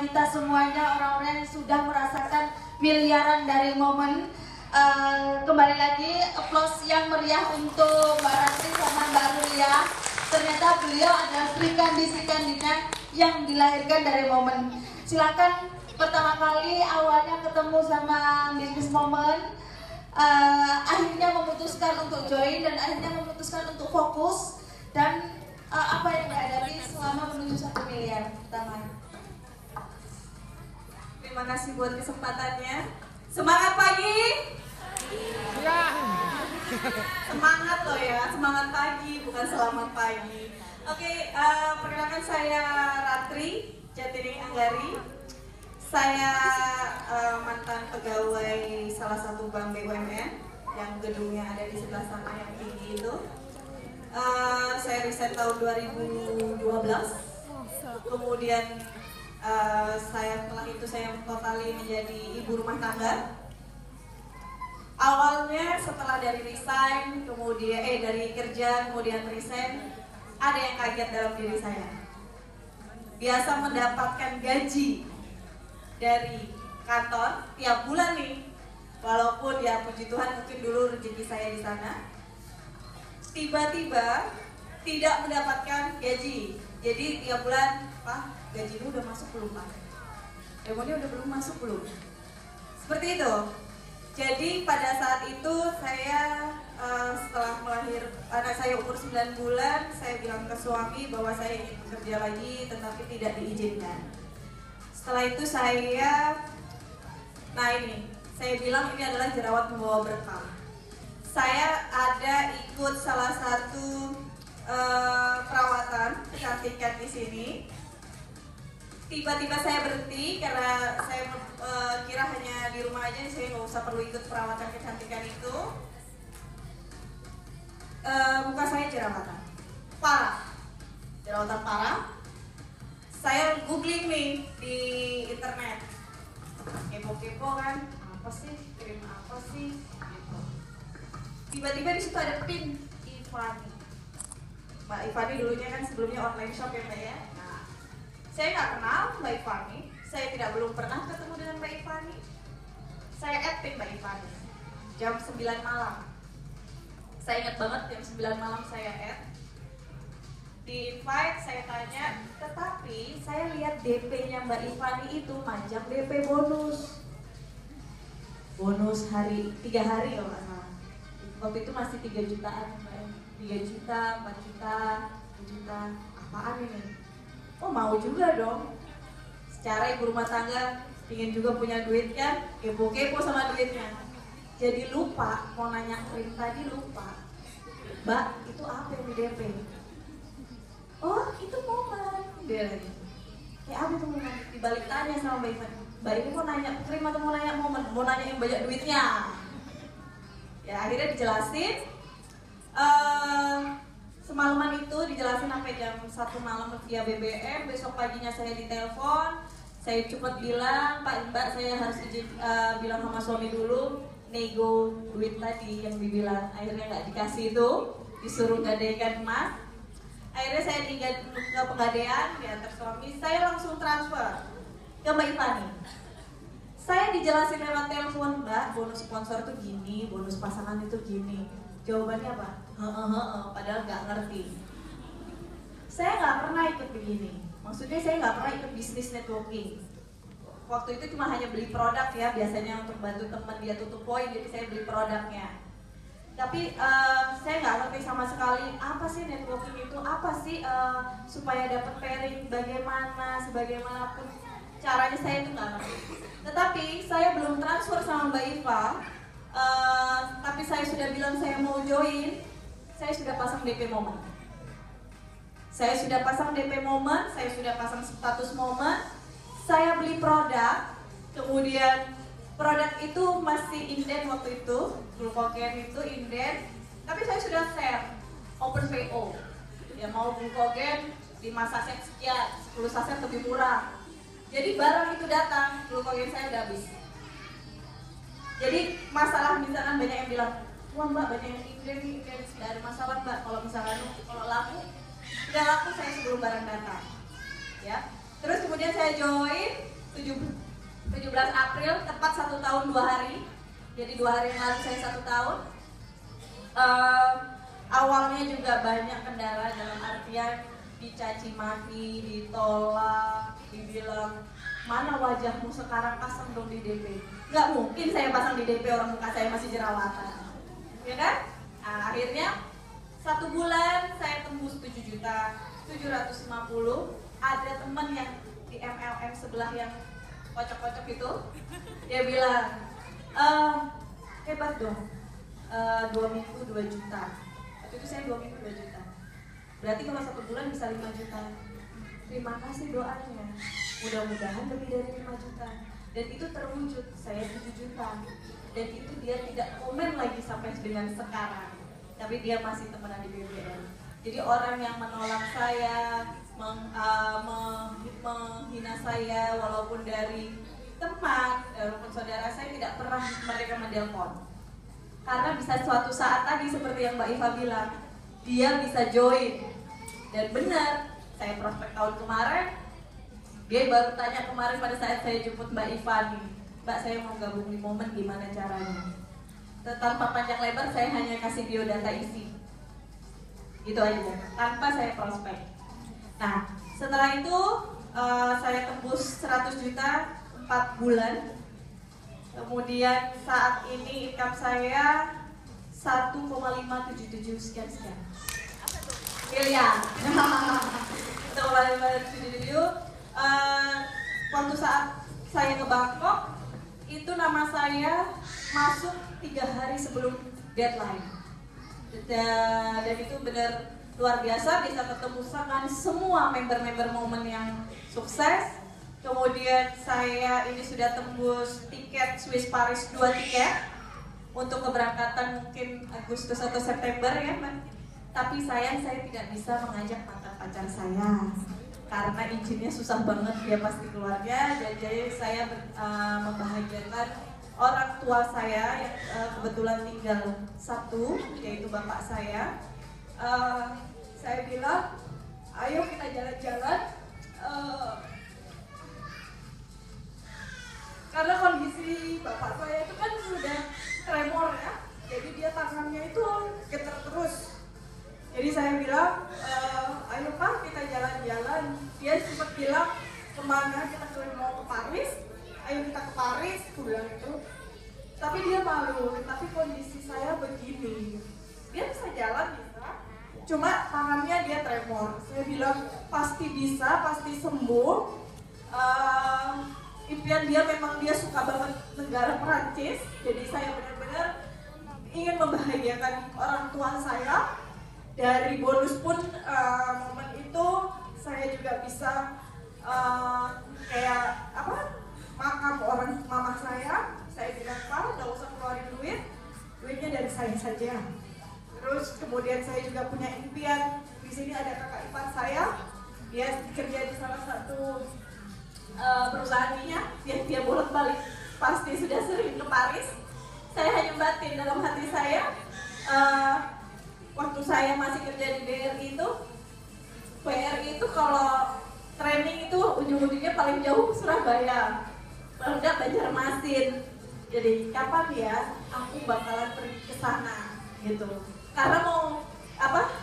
kita semuanya, orang-orang yang sudah merasakan miliaran dari momen. Kembali lagi applause yang meriah untuk Mbak Ratri sama Mbak Rulia. Ternyata beliau adalah Sri Kandi yang dilahirkan dari momen. Silakan, pertama kali awalnya ketemu sama Bisnis Momen, akhirnya memutuskan untuk join dan akhirnya memutuskan untuk fokus dan apa yang dihadapi selama menuju 1 miliar pertama. Terima kasih buat kesempatannya. Semangat pagi. Semangat loh ya, semangat pagi bukan selamat pagi. Oke, perkenalkan saya Ratri Jatining Anggari. Saya mantan pegawai salah satu bank BUMN yang gedungnya ada di sebelah sana yang tinggi itu. Saya resign tahun 2012. Kemudian setelah itu saya totali menjadi ibu rumah tangga. Awalnya setelah dari resign, kemudian dari kerja, kemudian resign, ada yang kaget dalam diri saya. Biasa mendapatkan gaji dari kantor tiap bulan nih, walaupun ya puji Tuhan mungkin dulu rezeki saya di sana. Tiba-tiba tidak mendapatkan gaji. Jadi tiap bulan, Pak, gajimu udah masuk belum, Pak? Demonya udah belum masuk belum? Seperti itu. Jadi pada saat itu saya setelah melahir anak saya umur 9 bulan, saya bilang ke suami bahwa saya ingin bekerja lagi tetapi tidak diizinkan. Setelah itu saya bilang ini adalah jerawat membawa berkah. Saya ada ikut salah satu perawatan kecantikan di sini. Tiba-tiba saya berhenti karena saya kira hanya di rumah aja, saya nggak usah perlu ikut perawatan kecantikan itu. Muka saya jerawatan parah, Saya googling nih di internet, kepo-kepo kan, apa sih, krim apa sih, gitu. Tiba-tiba di situ ada pin Ivani. Mbak Ivani dulunya kan sebelumnya online shop ya Mbak ya. Saya nggak kenal Mbak Ivani, saya belum pernah ketemu dengan Mbak Ivani. Saya add pin Mbak Ivani jam 9 malam. Saya ingat banget jam 9 malam saya add. Di invite, saya tanya, tetapi saya lihat DP-nya Mbak Ivani itu panjang DP bonus. Bonus 3 hari kalau nggak salah. Waktu itu masih 3 jutaan, 3 juta, 4 juta, 2 juta, apaan ini? Oh mau juga dong. Secara ibu rumah tangga ingin juga punya duit kan, kepo-kepo sama duitnya. Jadi lupa, mau nanya krim tadi lupa. Mbak, itu apa yang di DP? Oh itu momen. Dia lagi, apa itu momen? Dibalik tanya sama Mbak Ivan, Mbak ini mau nanya krim atau mau nanya momen? Mau nanya yang banyak duitnya. Ya akhirnya dijelasin. Semalaman itu dijelasin sampai jam 1 malam via BBM. Besok paginya saya ditelepon. Saya cepat bilang, Pak Mbak saya harus izin bilang sama suami dulu, nego duit tadi yang dibilang. Akhirnya nggak dikasih itu, disuruh gadaikan emas. Akhirnya saya ke pegadaian, diantar suami. Saya langsung transfer ke Mbak Ivani. Saya dijelasin lewat telepon, Mbak bonus sponsor tuh gini, bonus pasangan itu gini. Jawabannya apa? Padahal nggak ngerti. Saya nggak pernah ikut begini. Maksudnya saya nggak pernah ikut bisnis networking. Waktu itu cuma hanya beli produk ya, biasanya untuk bantu teman dia tutup poin, jadi saya beli produknya. Tapi saya nggak ngerti sama sekali apa sih networking itu, apa sih supaya dapat pairing, bagaimana, sebagaimanapun caranya saya itu nggak ngerti. Tetapi saya belum transfer sama Mbak Iva. Tapi saya sudah bilang saya mau join, saya sudah pasang DP momen. Saya sudah pasang DP momen, saya sudah pasang status momen. Saya beli produk, kemudian produk itu masih inden waktu itu, glukogen itu inden. Tapi saya sudah share, open PO. Ya mau glukogen 5 saset sekian, 10 saset lebih murah. Jadi barang itu datang, glukogen saya udah habis. Jadi masalah misalkan banyak yang bilang, wah Mbak banyak yang inden, tidak ada masalah Mbak. Kalau misalkan kalau laku, sudah laku saya sebelum barang datang. Ya, Terus kemudian saya join 17 April, tepat 1 tahun 2 hari. Jadi 2 hari yang lalu saya 1 tahun. Awalnya juga banyak kendala dalam artian dicaci maki, ditolak, dibilang mana wajahmu sekarang, pasang dong di DP. Nggak mungkin saya pasang di DP, orang muka saya masih jerawatan, ya kan? Nah, akhirnya 1 bulan saya tembus 7.750.000. Ada teman yang di MLM sebelah yang kocok-kocok itu, dia bilang, hebat dong, 2 minggu 2 juta. Waktu itu saya 2 minggu 2 juta. Berarti kalau 1 bulan bisa 5 juta. Terima kasih doanya. Mudah-mudahan lebih dari 5 juta. Dan itu terwujud, saya 7 juta. Dan itu dia tidak komen lagi sampai dengan sekarang. Tapi dia masih temenan di BBM. Jadi orang yang menolak saya, menghina saya, walaupun dari teman, walaupun saudara saya, tidak pernah mereka menelpon. Karena bisa suatu saat tadi seperti yang Mbak Iva bilang, dia bisa join. Dan benar, saya prospek tahun kemarin, dia baru tanya kemarin pada saat saya jemput Mbak Iva nih, Mbak saya mau gabung di Momen, gimana caranya? Tanpa panjang lebar, saya hanya kasih biodata isi. Gitu aja, tanpa saya prospek. Nah, setelah itu saya tembus 100 juta 4 bulan. Kemudian saat ini income saya 1,577 sekian. Miliar. 1,577. Waktu saat saya ke Bangkok, itu nama saya masuk 3 hari sebelum deadline. Dan itu benar luar biasa, bisa ketemu sama semua member-member Momen yang sukses. Kemudian saya ini sudah tembus tiket Swiss Paris 2 tiket untuk keberangkatan mungkin Agustus atau September ya, Mbak. Tapi saya tidak bisa mengajak mantan pacar saya karena izinnya susah banget, dia pasti keluarga. Jadi saya membahagiakan orang tua saya yang kebetulan tinggal 1, yaitu bapak saya. Saya bilang, ayo kita jalan-jalan. Karena kondisi bapak saya itu kan sudah tremor ya, jadi dia tangannya itu getar terus. Jadi saya bilang, ayo Pak kita jalan-jalan. Dia sempat bilang, kemana? Kita mau ke Paris. Ayo kita ke Paris, aku bilang itu. Tapi dia malu, tapi kondisi saya begini. Dia bisa jalan, bisa. Cuma tangannya dia tremor. Saya bilang, pasti bisa, pasti sembuh. Impian dia memang dia suka banget negara Perancis. Jadi saya benar-benar ingin membahagiakan orang tua saya. Dari bonus pun momen itu saya juga bisa kayak apa, makam orang mama saya bilang, Pak nggak usah keluarin duitnya dari saya saja. Terus kemudian saya juga punya impian, di sini ada kakak ipar saya, dia kerja di salah satu perusahaan minyak, dia bolak-balik pasti sudah sering ke Paris. Saya hanya batin dalam hati saya, waktu saya masih kerja di BRI itu kalau training itu ujung-ujungnya paling jauh Surabaya, paling enggak Banjarmasin. Jadi kapan ya aku bakalan pergi ke sana gitu. Karena mau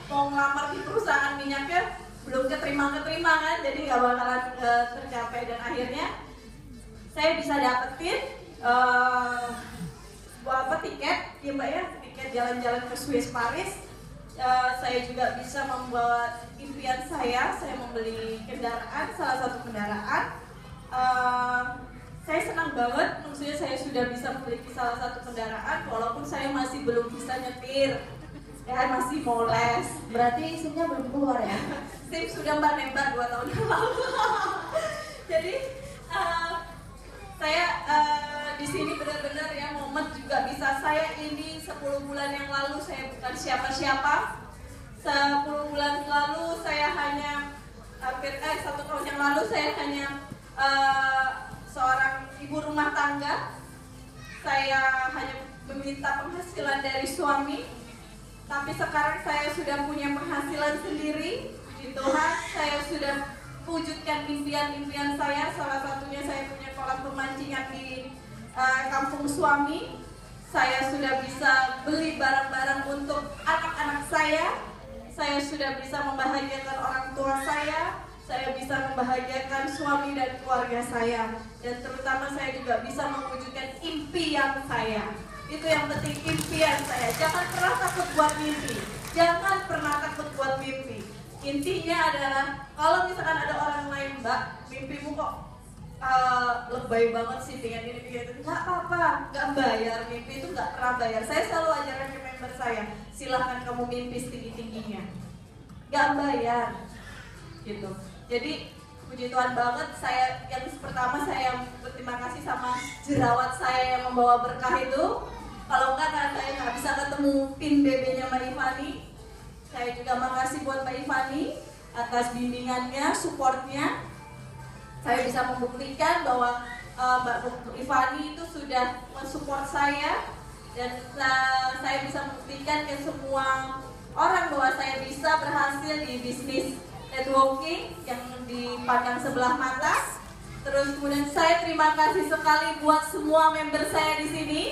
ngelamar di perusahaan minyaknya belum keterima kan, jadi nggak bakalan tercapai. Dan akhirnya saya bisa dapetin tiket ya Mbak ya, tiket jalan-jalan ke Swiss Paris. Saya juga bisa membawa impian saya membeli kendaraan, salah satu kendaraan. Saya senang banget, maksudnya saya sudah bisa memiliki salah satu kendaraan walaupun saya masih belum bisa nyetir, ya masih mau les. Berarti SIM-nya belum keluar ya? SIM sudah Mbak nembak 2 tahun yang lalu. Jadi saya di sini benar-benar ya Momen juga bisa. Saya ini 10 bulan yang lalu saya bukan siapa-siapa. 10 bulan lalu saya hanya 1 tahun yang lalu saya hanya seorang ibu rumah tangga. Saya hanya meminta penghasilan dari suami. Tapi sekarang saya sudah punya penghasilan sendiri. Puji Tuhan, saya sudah mewujudkan impian-impian saya. Salah satunya saya punya kolam pemancingan di kampung suami. Saya sudah bisa beli barang-barang untuk anak-anak saya. Saya sudah bisa membahagiakan orang tua saya bisa membahagiakan suami dan keluarga saya, dan terutama saya juga bisa mewujudkan impian saya. Itu yang penting, impian saya. Jangan pernah takut buat mimpi. Jangan pernah takut buat mimpi. Intinya adalah kalau misalkan ada orang lain, Mbak, mimpimu kok lebay banget sih, pengen ini pengen itu, nggak apa-apa, nggak bayar. Mimpi itu nggak pernah bayar. Saya selalu ajarkan ke member saya, silahkan kamu mimpi setinggi-tingginya, nggak bayar gitu. Jadi puji Tuhan banget, saya yang pertama saya berterima kasih sama jerawat saya yang membawa berkah itu. Kalau enggak kan saya nggak bisa ketemu pin BB-nya Mbak Ivani. Saya juga makasih buat Mbak Ivani atas bimbingannya, supportnya. Saya bisa membuktikan bahwa Mbak Ivani itu sudah mensupport saya, dan saya bisa membuktikan ke semua orang bahwa saya bisa berhasil di bisnis networking yang dipandang sebelah mata. Terus kemudian saya terima kasih sekali buat semua member saya di sini.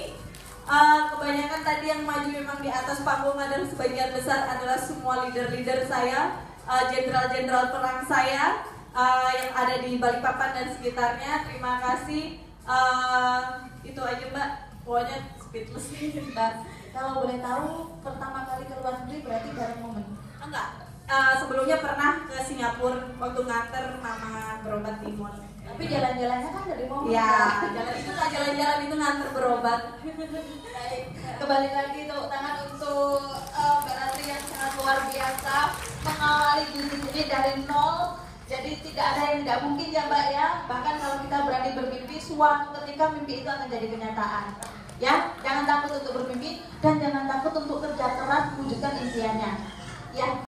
Kebanyakan tadi yang maju memang di atas panggung adalah sebagian besar adalah semua leader-leader saya, jenderal-jenderal perang saya yang ada di Balikpapan dan sekitarnya. Terima kasih. Itu aja Mbak, pokoknya speechless nih Mbak. Kalau boleh tahu, pertama kali ke luar negeri berarti bareng momen? Enggak. Sebelumnya pernah ke Singapura waktu nganter mama berobat di mall. Tapi jalan-jalannya kan dari momen. Ya, jalan itu nggak jalan-jalan, itu nganter berobat. Baik, kembali lagi tepuk tangan untuk Mbak Ratri yang sangat luar biasa mengawali bisnis ini dari nol. Jadi tidak ada yang tidak mungkin ya Mbak ya. Bahkan kalau kita berani bermimpi, suatu ketika mimpi itu akan jadi kenyataan. Ya, jangan takut untuk bermimpi dan jangan takut untuk kerja keras mewujudkan impiannya. Ya.